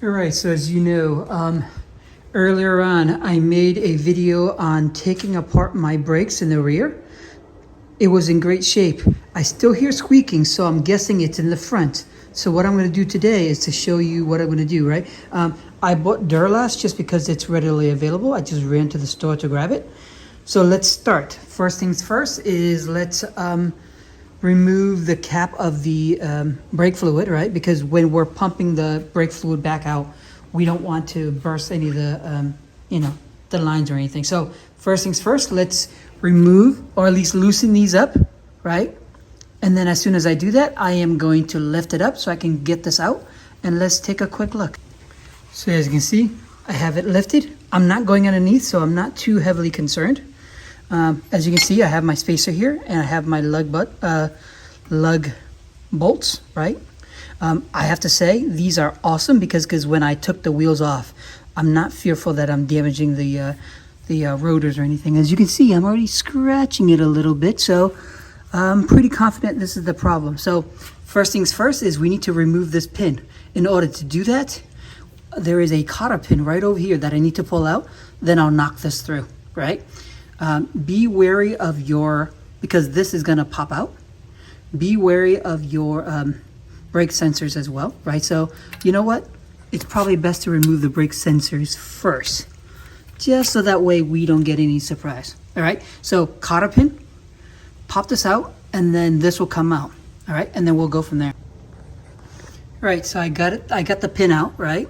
All right, so as you know, earlier on, I made a video on taking apart my brakes in the rear. It was in great shape. I still hear squeaking, so I'm guessing it's in the front. So what I'm gonna do today is to show you what I'm gonna do, right? I bought Duralast just because it's readily available. I just ran to the store to grab it. So let's start. First things first is let's remove the cap of the brake fluid, right? Because when we're pumping the brake fluid back out, we don't want to burst any of the, the lines or anything. So first things first, let's remove or at least loosen these up, right? And then as soon as I do that, I am going to lift it up so I can get this out. And let's take a quick look. So as you can see, I have it lifted. I'm not going underneath, so I'm not too heavily concerned. As you can see, I have my spacer here and I have my lug bolts, right? I have to say these are awesome because when I took the wheels off, I'm not fearful that I'm damaging the rotors or anything. As you can see, I'm already scratching it a little bit, so I'm pretty confident this is the problem. So first things first is we need to remove this pin. In order to do that, there is a cotter pin right over here that I need to pull out. Then I'll knock this through, right? Be wary of because this is gonna pop out. Be wary of your brake sensors as well, right? So you know what? It's probably best to remove the brake sensors first, just so that way we don't get any surprise. All right, so cotter pin, pop this out, and then this will come out. All right, and then we'll go from there. All right, so I got it. I got the pin out, right?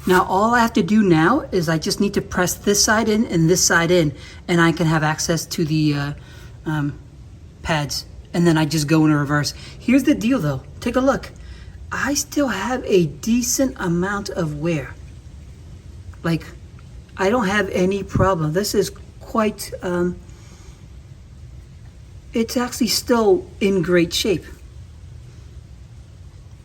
Now all I have to do now is I just need to press this side in and this side in, and I can have access to the pads. And then I just go in reverse. Here's the deal though, take a look. I still have a decent amount of wear. Like, I don't have any problem. This is quite, it's actually still in great shape.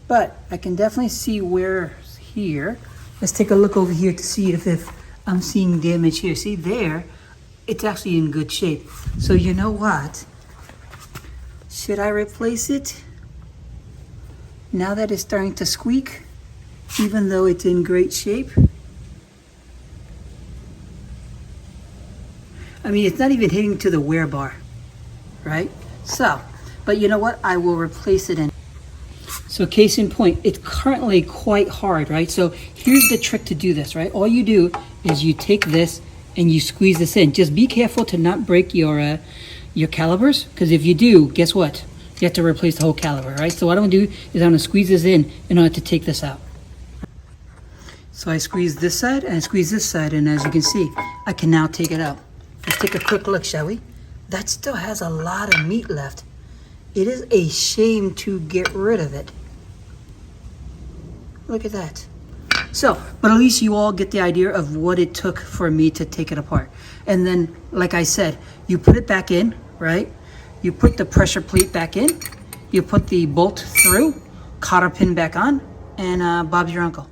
But I can definitely see wear here. Let's take a look over here to see if I'm seeing damage here. See there, it's actually in good shape. So you know what? Should I replace it? Now that it's starting to squeak, even though it's in great shape. I mean, it's not even hitting to the wear bar, right? So, but you know what? I will replace it in. So case in point, it's currently quite hard, right? So here's the trick to do this, right? All you do is you take this and you squeeze this in. Just be careful to not break your calipers, because if you do, guess what? You have to replace the whole caliper, right? So what I'm gonna do is I'm gonna squeeze this in order to take this out. So I squeeze this side and I squeeze this side, and as you can see, I can now take it out. Let's take a quick look, shall we? That still has a lot of meat left. It is a shame to get rid of it. Look at that. So, but at least you all get the idea of what it took for me to take it apart. And then, like I said, you put it back in, right? You put the pressure plate back in, you put the bolt through, cotter pin back on, and Bob's your uncle.